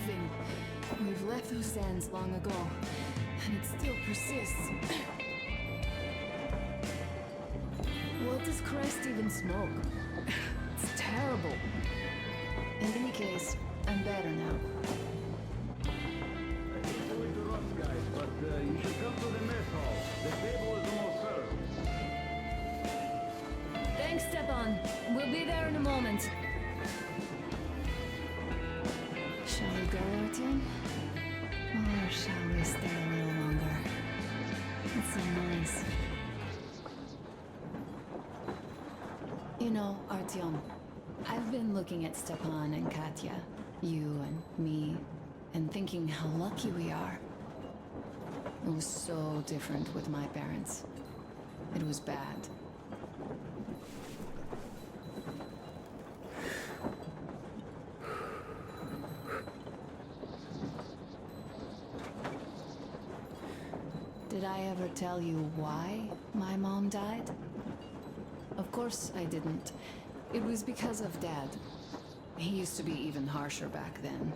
nothing. We've left those sands long ago, and it still persists. What does Christ even smoke? It's terrible. In any case, I'm better now. I hate to interrupt, guys, but you should come to the mess hall. The table is almost served. Thanks, Stepan. We'll be there in a moment. Shall we go, Artyom? Or shall we stay a little longer? It's so nice. You know, Artyom, I've been looking at Stepan and Katya, you and me, and thinking how lucky we are. It was so different with my parents. It was bad. Did I ever tell you why my mom died? Of course I didn't. It was because of Dad. He used to be even harsher back then.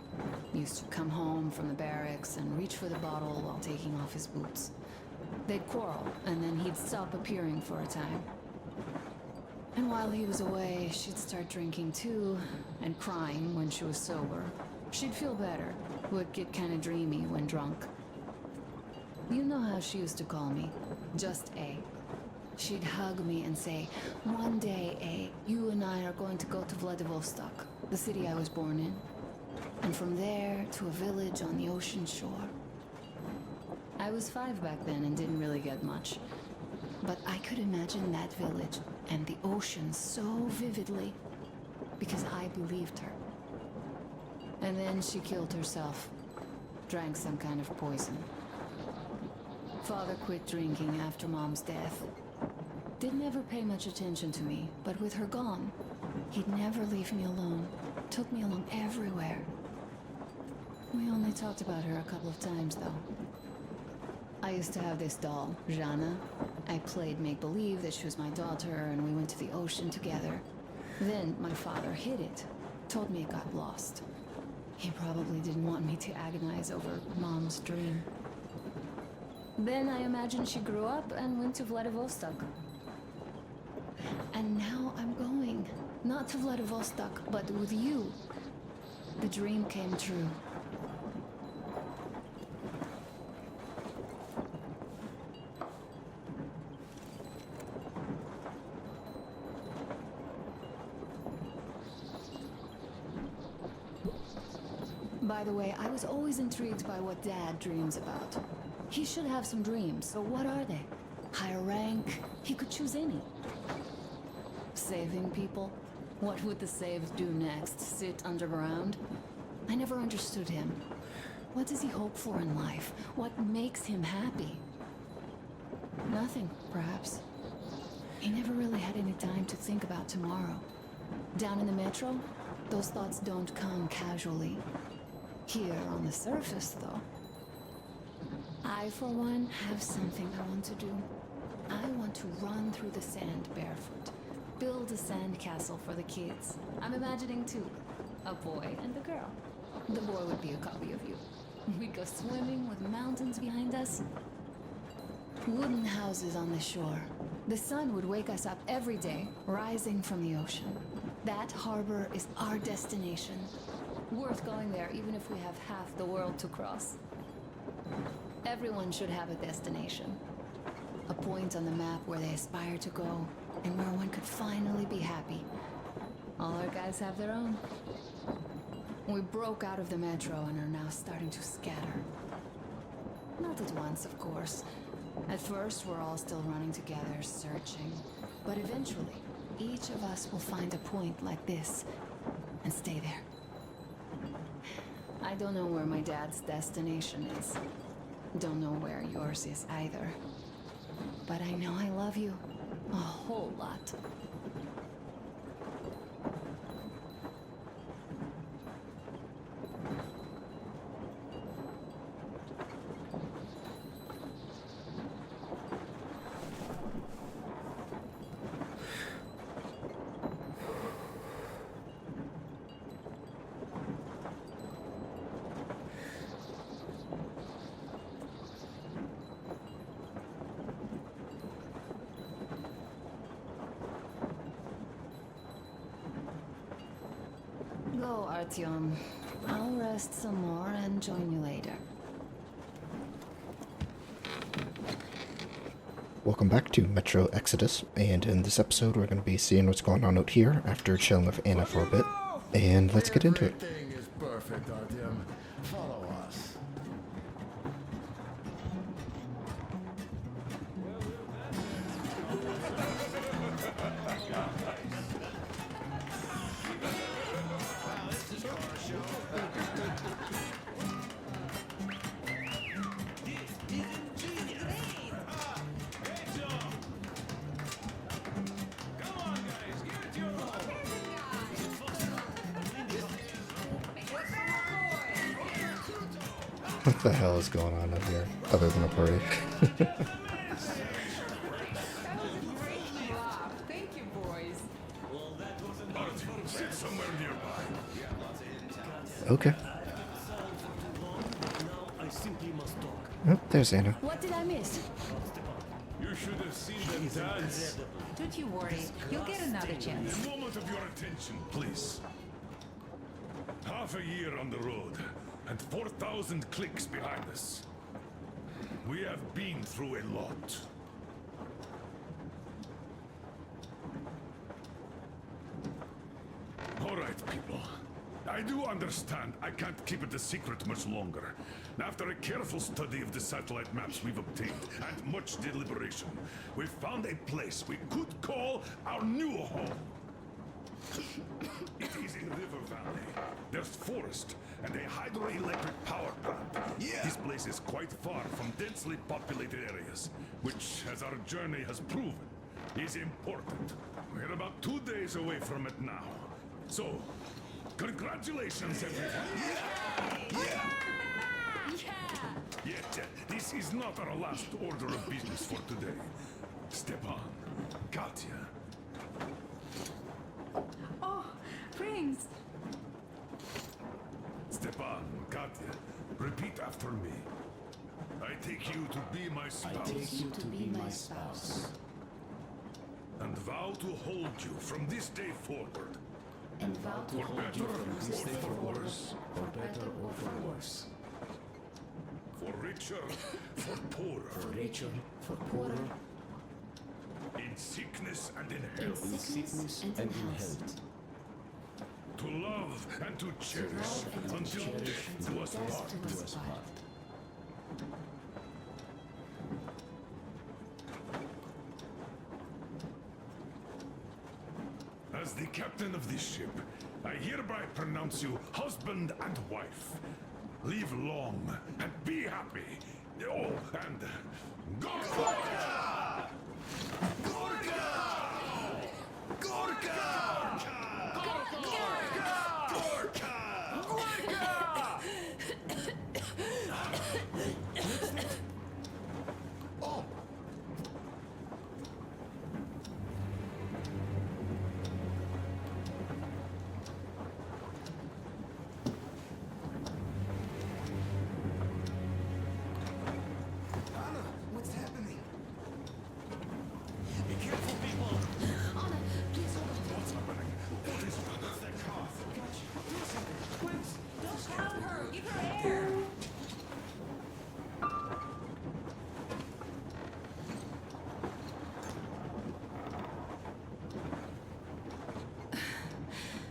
He used to come home from the barracks and reach for the bottle while taking off his boots. They'd quarrel, and then he'd stop appearing for a time. And while he was away, she'd start drinking too, and crying when she was sober. She'd feel better, would get kinda dreamy when drunk. You know how she used to call me? Just A. She'd hug me and say, "One day, A, you and I are going to go to Vladivostok, the city I was born in. And from there to a village on the ocean shore." I was 5 back then and didn't really get much. But I could imagine that village and the ocean so vividly because I believed her. And then she killed herself. Drank some kind of poison. Father quit drinking after Mom's death. Didn't ever pay much attention to me, but with her gone, he'd never leave me alone. Took me along everywhere. We only talked about her a couple of times, though. I used to have this doll, Jana. I played make-believe that she was my daughter, and we went to the ocean together. Then my father hid it, told me it got lost. He probably didn't want me to agonize over Mom's dream. Then I imagined she grew up and went to Vladivostok. And now I'm going. Not to Vladivostok, but with you. The dream came true. By the way, I was always intrigued by what Dad dreams about. He should have some dreams, so what are they? Higher rank? He could choose any. Saving people? What would the saved do next? Sit underground? I never understood him. What does he hope for in life? What makes him happy? Nothing, perhaps. He never really had any time to think about tomorrow. Down in the metro, those thoughts don't come casually. Here on the surface, though. I, for one, have something I want to do. I want to run through the sand barefoot. Build a sand castle for the kids. I'm imagining two. A boy and a girl. The boy would be a copy of you. We'd go swimming with mountains behind us. Wooden houses on the shore. The sun would wake us up every day, rising from the ocean. That harbor is our destination. Worth going there even if we have half the world to cross. Everyone should have a destination. A point on the map where they aspire to go, and where one could finally be happy. All our guys have their own. We broke out of the metro and are now starting to scatter. Not at once, of course. At first, we're all still running together, searching. But eventually, each of us will find a point like this, and stay there. I don't know where my dad's destination is. Don't know where yours is either. But I know I love you a whole lot. Artyom. I'll rest some more and join you later. Welcome back to Metro Exodus, and in this episode we're going to be seeing what's going on out here after chilling with Anna for a bit, and let's get into it. Everything is perfect, Artyom. Follow us. What the hell is going on out here, other than a party? Thank you, boys. Sit somewhere nearby. Okay. Oh, there's Anna. What did I miss? You should have seen them dance. Don't you worry. You'll get another chance. A moment of your attention, please. Half a year on the road, and 4,000 clicks behind us. We have been through a lot. All right, people. I do understand I can't keep it a secret much longer. After a careful study of the satellite maps we've obtained, and much deliberation, we've found a place we could call our new home. It is in River Valley. There's forest and a hydroelectric power plant. Yeah. This place is quite far from densely populated areas, which, as our journey has proven, is important. We're about 2 days away from it now. So, congratulations, everyone. Yet, this is not our last order of business for today. Stepan, Katya. Oh, Prince. Stepan, Katya, repeat after me. I take you to be my spouse. And vow to hold you from this day forward. And vow to For better or for worse. For richer, for poorer. for poorer, In sickness and in in health. sickness and in health. To love and to cherish until death do us part. As the captain of this ship, I hereby pronounce you husband and wife. Live long and be happy. Oh, and Gorka! Gorka! Gorka!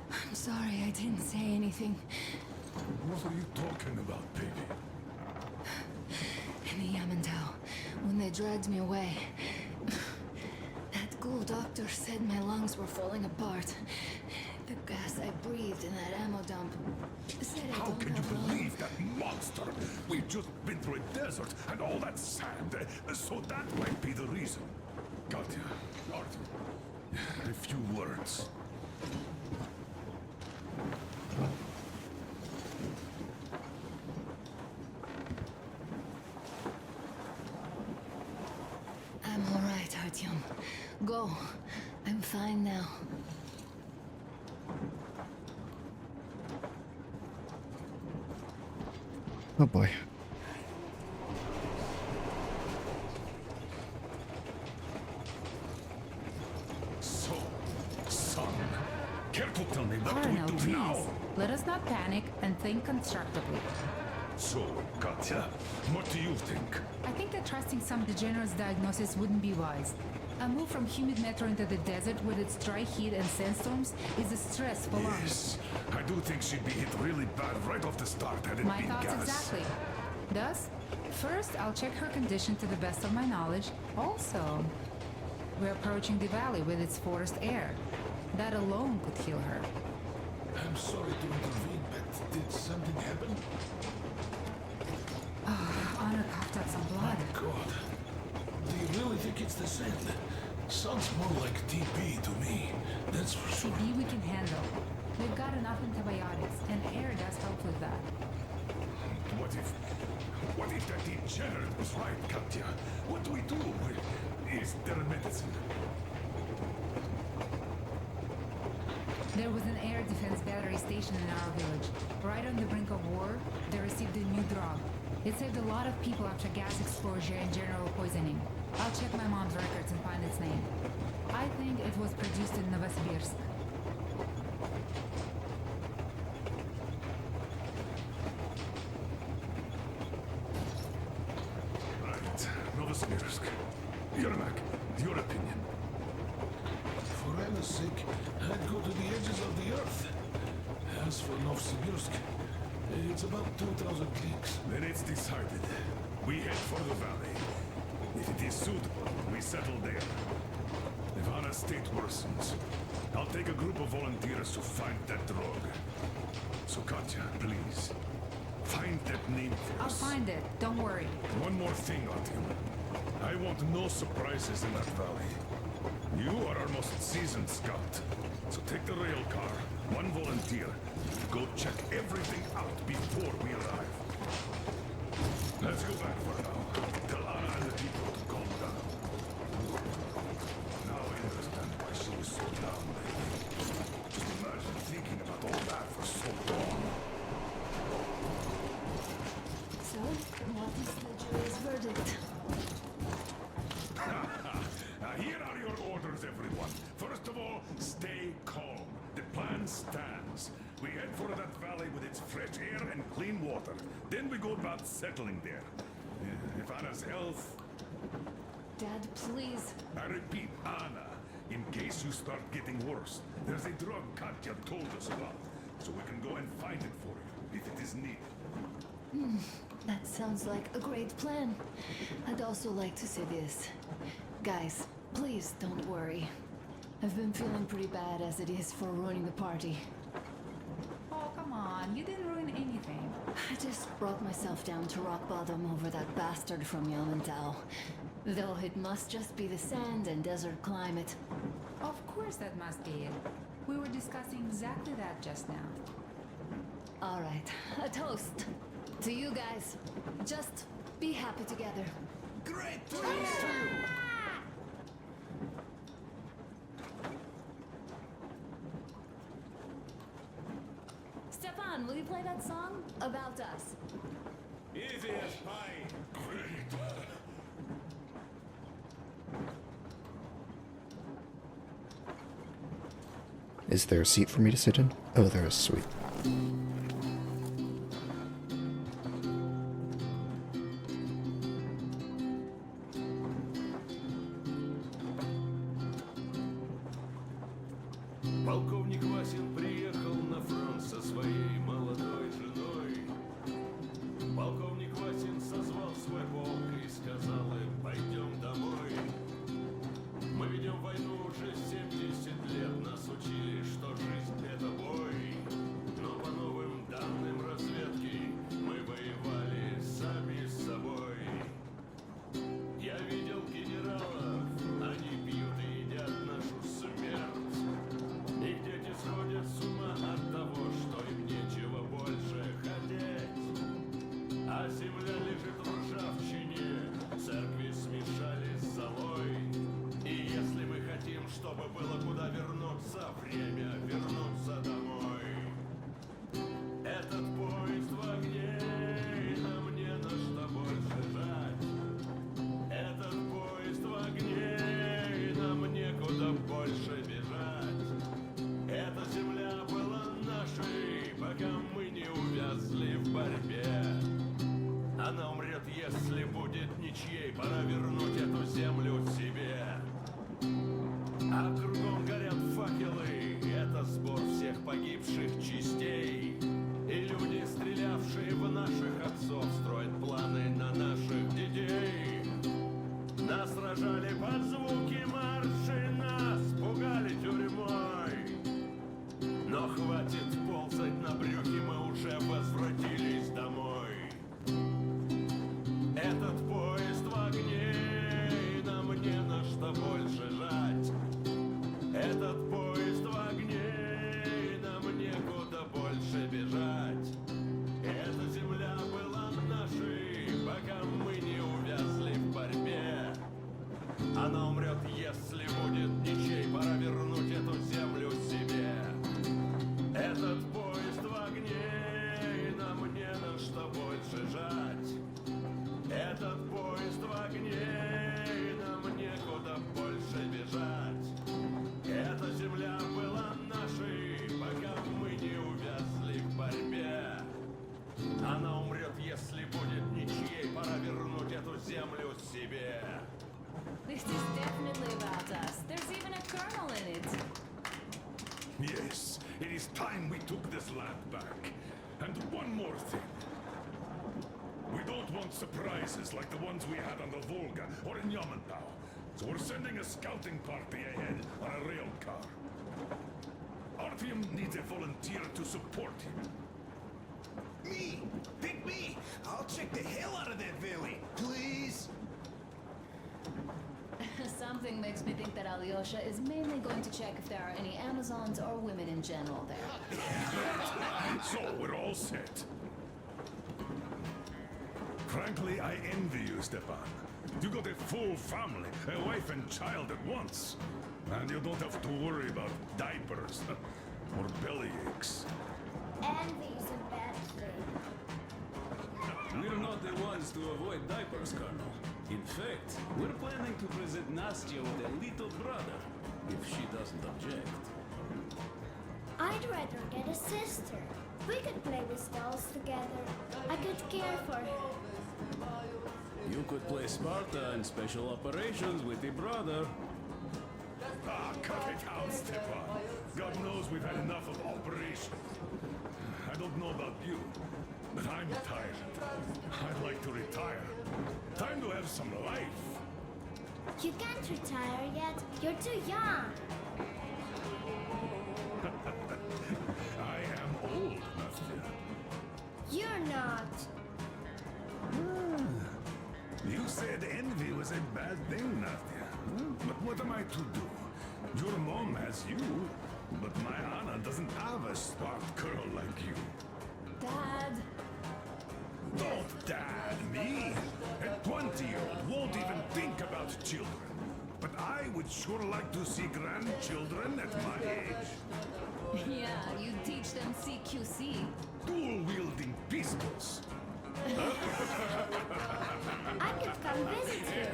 I'm sorry I didn't say anything. What are you talking about, baby? In the Yamantau, when they dragged me away, that ghoul doctor said my lungs were falling apart. The gas I breathed in that ammo dump said I How don't can you have lung. believe that monster? We've just been through a desert and all that sand, so that might be the reason. Katya, Arthur, a few words. I'm all right, Artyom. Go. I'm fine now. Oh boy. So, son, care to tell me what Arno, we do please. now? Let us not think constructively. So, Katya, what do you think? I think that trusting some degenerate's diagnosis wouldn't be wise. A move from humid Metro into the desert with its dry heat and sandstorms is a stress for lungs. Yes, I do think she'd be hit really bad right off the start had it My been thoughts gas. exactly. Thus, first I'll check her condition to the best of my knowledge. Also, we're approaching the valley with its forest air. That alone could heal her. I'm sorry to intervene, but did something happen? Honor coughed up some blood. God. Do you really think it's the sand? Sounds more like TB to me. That's for sure. TB we can handle. We've got enough antibiotics, and air does help with that. What if that degenerate was right, Katya? What do we do? Is there a medicine? There was an air defense battery stationed in our village. Right on the brink of war, they received a new drug. It saved a lot of people after gas exposure and general poisoning. I'll check my mom's records and find its name. I think it was produced in Novosibirsk. Right, Novosibirsk. Yermak, your opinion? For I was sick, I'd go to the edges of the earth. As for Novosibirsk, it's about 2,000 leagues. Then it's decided. We head for the valley. If it is suitable, we settle there. If Anna's state worsens, I'll take a group of volunteers to find that drug. So Katya, please, find that name for I'll us. find it, don't worry. One more thing, Artyom. I want no surprises in that valley. You are our most seasoned scout. So take the rail car, one volunteer. Go check everything out before we arrive. Let's go back for now. Tell Anna and the people to calm down. Now I understand why she was so down lately. Just imagine thinking about all that for so long. So, what is the jury's verdict? Here are your orders, everyone. First of all, stay calm. The plan stands. We head for that valley with its fresh air and clean water. Then we go about settling there. If Anna's health... Dad, please. I repeat, Anna, in case you start getting worse, there's a drug Katya told us about. So we can go and find it for you, if it is needed. That sounds like a great plan. I'd also like to say this. Guys, please don't worry. I've been feeling pretty bad as it is for ruining the party. Oh, come on, you didn't ruin anything. I just brought myself down to rock bottom over that bastard from Yamantau. Though it must just be the sand and desert climate. Of course that must be it. We were discussing exactly that just now. All right, a toast. To you guys. Just be happy together. Great! Stefan, will you play that song? About us. Easy as pie. Great. Is there a seat for me to sit in? Oh, there is. Sweet. Полковник Васин приехал на фронт со своей молодой женой. Полковник Васин созвал свой полк и сказал им: пойдем домой. Мы ведем войну уже 70 лет, нас учили, что жизнь это бой. Но по новой борьбе. Она умрет, если будет ничьей. Пора вернуть эту землю себе. А кругом горят факелы. Это сбор всех погибших частей. И люди, стрелявшие в наших отцов, строят планы на наших детей. Нас сражали под звуки марши, нас пугали тюрьмой. Но хватит ползать на брюхе, мы уже возвратились домой. Этот поезд в огне, и нам не на что больше жать. Этот поезд в огне, и нам некуда больше бежать. Эта земля была нашей, пока мы не увязли в борьбе. Она умрет, если будет ничей. Пора вернуть эту землю себе. Этот поезд в огне, и нам не на что больше жать. Этот поезд в огне, и нам некуда больше бежать. Эта земля была нашей, пока мы не увязли в борьбе. Она умрет, если будет ничьей. Пора вернуть эту землю себе. This is definitely about us. There's even a colonel in it. Yes, it is time we took this land back. And one more thing. We don't want surprises like the ones we had on the Volga or in Yamantau. So we're sending a scouting party ahead on a rail car. Artyom needs a volunteer to support him. Me! Pick me! I'll check the hell out of that valley! Please! Something makes me think that Alyosha is mainly going to check if there are any Amazons or women in general there. So we're all set. Frankly, I envy you, Stepan. You got a full family, a wife and child at once. And you don't have to worry about diapers or belly aches. Envy's a bad thing. We're not the ones to avoid diapers, Colonel. In fact, we're planning to present Nastya with a little brother, if she doesn't object. I'd rather get a sister. We could play with dolls together. I could care for her. You could play Sparta in special operations with your brother. Ah, cut it out, Stepan. God knows we've had enough of operations. I don't know about you, but I'm tired. I'd like to retire. Time to have some life. You can't retire yet. You're too young. I am old, Nastya. You're not. You said envy was a bad thing, Nastya. But what am I to do? Your mom has you, but my Anna doesn't have a smart girl like you. Dad, Don't dad me! A 20-year-old won't even think about children. But I would sure like to see grandchildren at my age. yeah, you teach them CQC. Dual-wielding pistols. I could come visit you.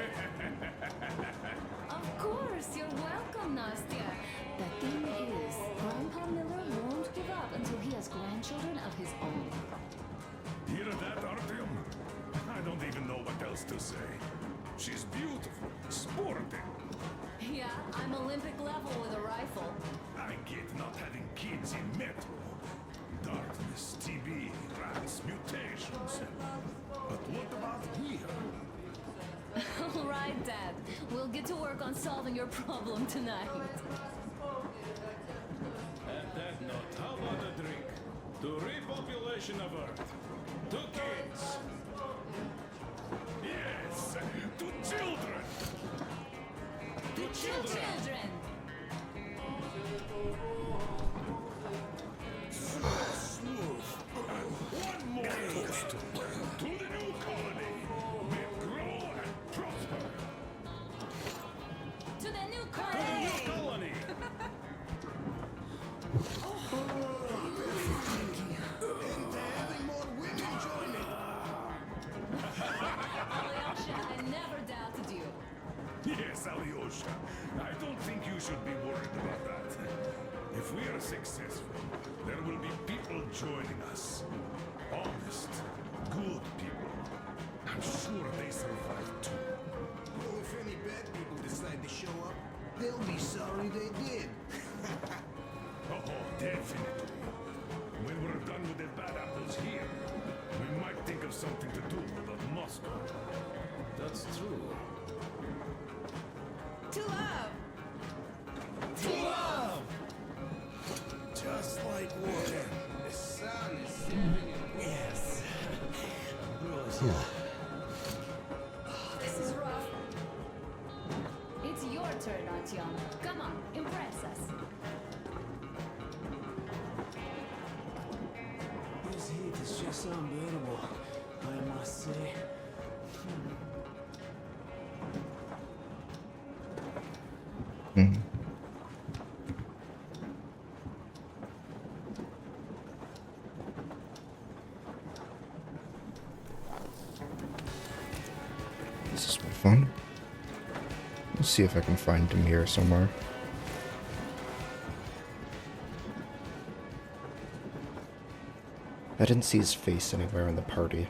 Of course, you're welcome, Nastya. The thing is, Grandpa Miller won't give up until he has grandchildren of his own. Hear that, Artyom? I don't even know what else to say. She's beautiful, sporting. Yeah, I'm Olympic level with a rifle. I get not having kids in Metro. Darkness, TB, rats, mutations. But what about here? All right, Dad. We'll get to work on solving your problem tonight. At that note, how about a drink? To repopulation of Earth. To kids. Yes, to children. To children. Children! One more toast to the new colony. May it grow and prosper. To the new New colony! colony. And having more women joining. Alyosha, I never doubted you. Yes, Alyosha. I don't think you should be worried about that. If we are successful, there will be people joining us. Honest, money they did. Oh, definitely. When we're done with the bad apples here, we might think of something to do about Moscow. That's true. To love! To love! Just like water. The sun is sipping in. Yes. Ambrosia. This is rough. It's your turn, Artyom. Come on, impress us. This heat is just unbearable, I must say. This is more fun. Let's see if I can find Demir somewhere. I didn't see his face anywhere in the party.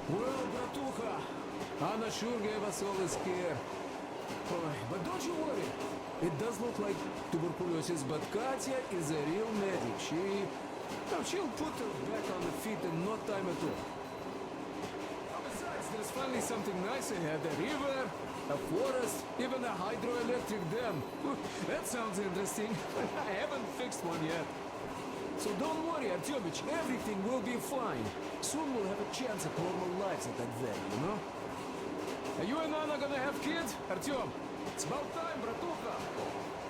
Well, Bratuха, Anna sure gave us all a scare. Boy, but don't you worry. It does look like tuberculosis, but Katya is a real medic. She'll put her back on the feet in no time at all. Besides, there's finally something nice ahead. A river, a forest, even a hydroelectric dam. That sounds interesting. I haven't fixed one yet. So don't worry, Artyomich, everything will be fine. Soon we'll have a chance at normal lives at that valley, you know? Are you and Anna gonna have kids, Artyom? It's about time, Bratucha.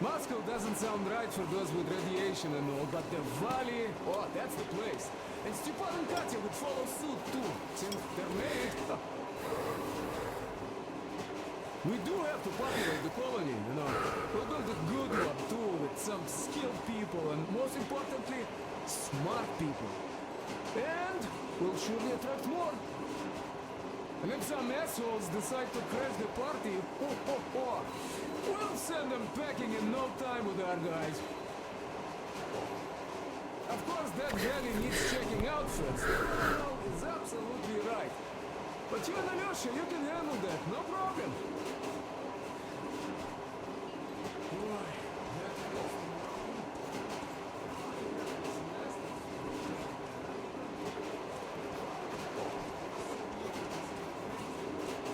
Moscow doesn't sound right for those with radiation and all, but the valley, oh, that's the place. And Stepan and Katya would follow suit too, since they're married. We do have to populate the colony, you know. We'll build a good one too, with some skilled people and, most importantly, smart people. And we'll surely attract more. And if some assholes decide to crash the party, we'll send them packing in no time with our guys. Of course, that valley needs checking out first. Colonel is absolutely right. But you and Alyosha, you can handle that, no problem.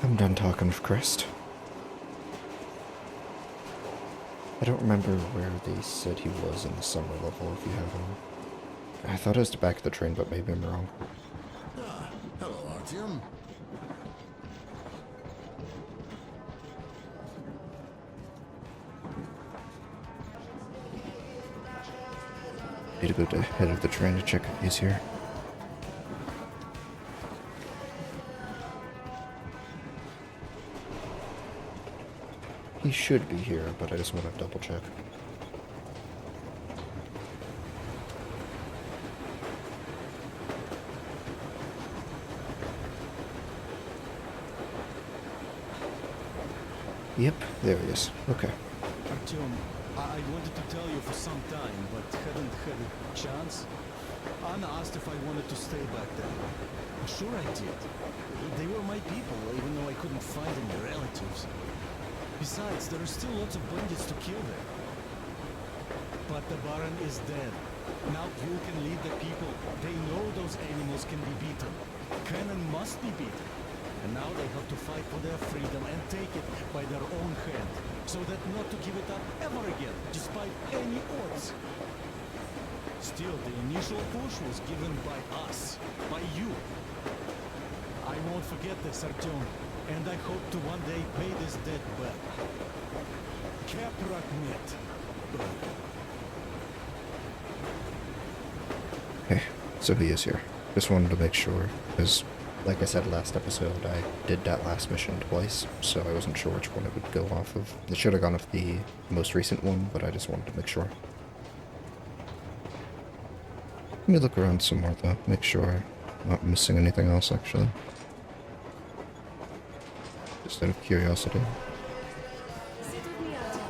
I'm done talking with Crest. I don't remember where they said he was in the summer level, if you have him. I thought it was the back of the train, but maybe I'm wrong. Ah, hello, Artyom. Need to go to head of the train to check if he's here. He should be here, but I just want to double check. Yep, there he is. Okay. Artyom, I wanted to tell you for some time, but hadn't had a chance. Anna asked if I wanted to stay back there. Sure I did. They were my people, even though I couldn't find any relatives. Besides, there are still lots of bandits to kill there. But the Baron is dead. Now you can lead the people. They know those animals can be beaten. Cannon must be beaten. And now they have to fight for their freedom and take it by their own hand. So that not to give it up ever again, despite any odds. Still, the initial push was given by us. By you. I won't forget this, Artyom. And I hope to one day pay this debt back. Kapraknet. Okay, so he is here. Just wanted to make sure, because, like I said last episode, I did that last mission twice, so I wasn't sure which one it would go off of. It should have gone off the most recent one, but I just wanted to make sure. Let me look around some more, though. Make sure I'm not missing anything else, actually. Just out of curiosity. Sit with me, Artem.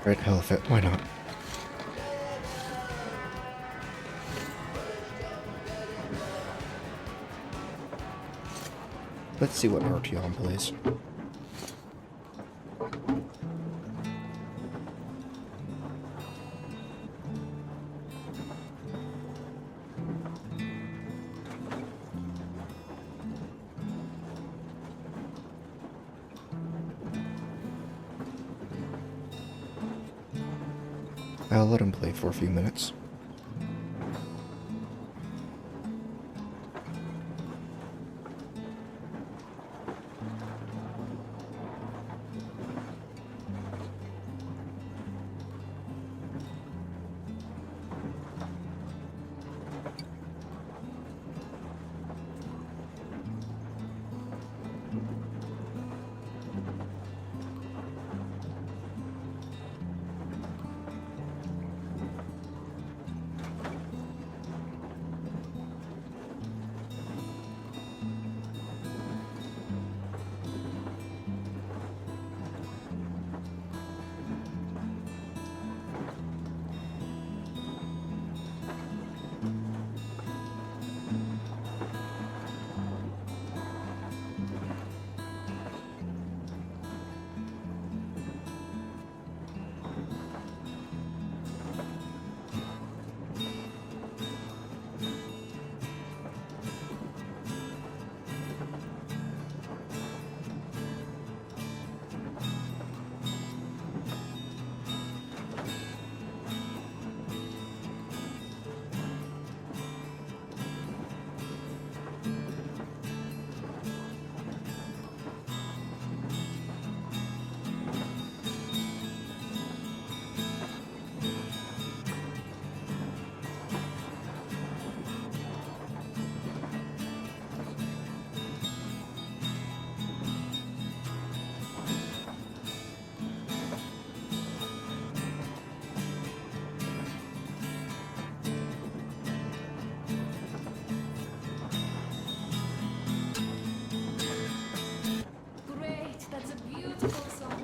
Right, hell with it. Why not? Let's see what Artyom plays. I'll let him play for a few minutes. Great, that's a beautiful song.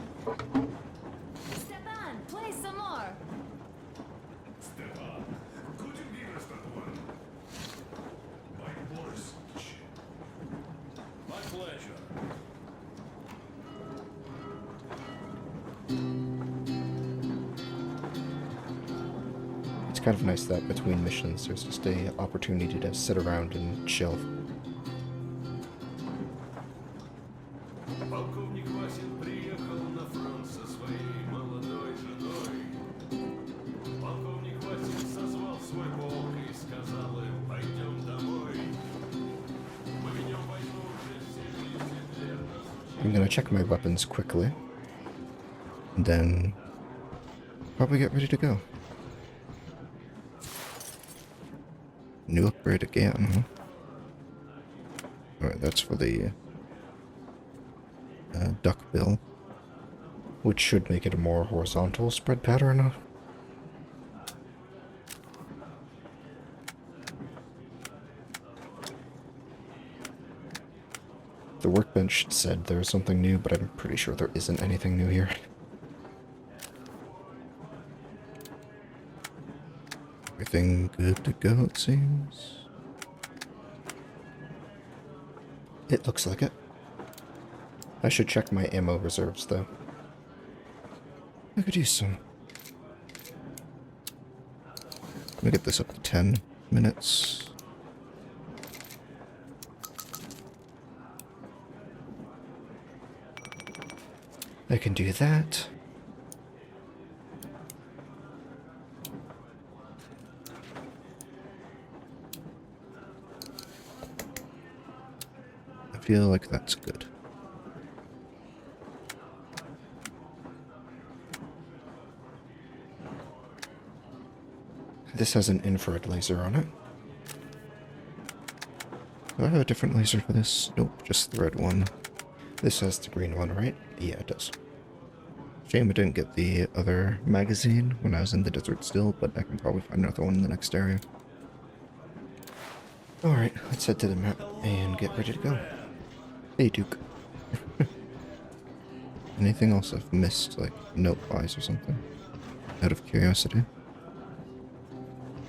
Stepan, play some more. Stefan, could you give us that one? By Boris. My pleasure. It's kind of nice that between missions there's just a opportunity to sit around and chill. Полковник Васин приехал на фронт со своей молодой женой. Полковник Васин созвал свой полк и сказал им: пойдем домой. Мы ведем войну уже 70 лет. I'm gonna check my weapons quickly, and then probably get ready to go. New upgrade again, huh? Alright, that's for the duck bill, which should make it a more horizontal spread pattern. The workbench said there's something new, but I'm pretty sure there isn't anything new here. Everything good to go, it seems. It looks like it. I should check my ammo reserves, though. I could use some. Let me get this up to 10 minutes. I can do that. I feel like that's good. This has an infrared laser on it. Do I have a different laser for this? Nope, just the red one. This has the green one, right? Yeah, it does. Shame I didn't get the other magazine when I was in the desert still, but I can probably find another one in the next area. Alright, let's head to the map and get ready to go. Hey, Duke. Anything else I've missed, like note-wise or something? Out of curiosity?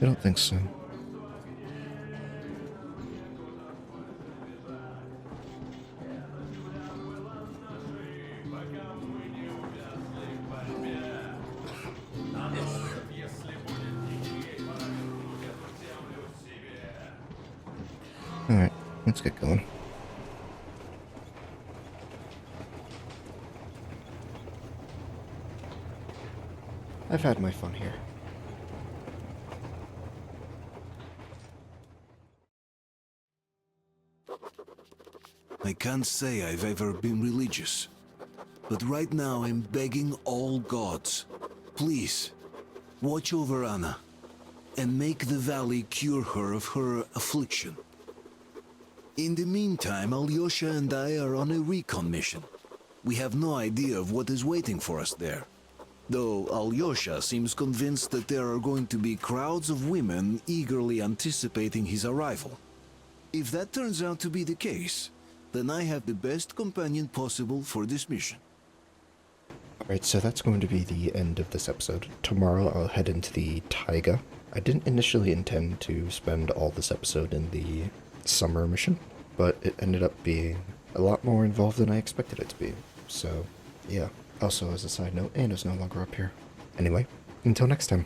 I don't think so. Alright, let's get going. I've had my fun here. I can't say I've ever been religious, but right now I'm begging all gods, please, watch over Anna, and make the valley cure her of her affliction. In the meantime, Alyosha and I are on a recon mission. We have no idea of what is waiting for us there, though Alyosha seems convinced that there are going to be crowds of women eagerly anticipating his arrival. If that turns out to be the case, then I have the best companion possible for this mission. Alright, so that's going to be the end of this episode. Tomorrow I'll head into the taiga. I didn't initially intend to spend all this episode in the summer mission, but it ended up being a lot more involved than I expected it to be. So, yeah. Also, as a side note, Anna's no longer up here. Anyway, until next time.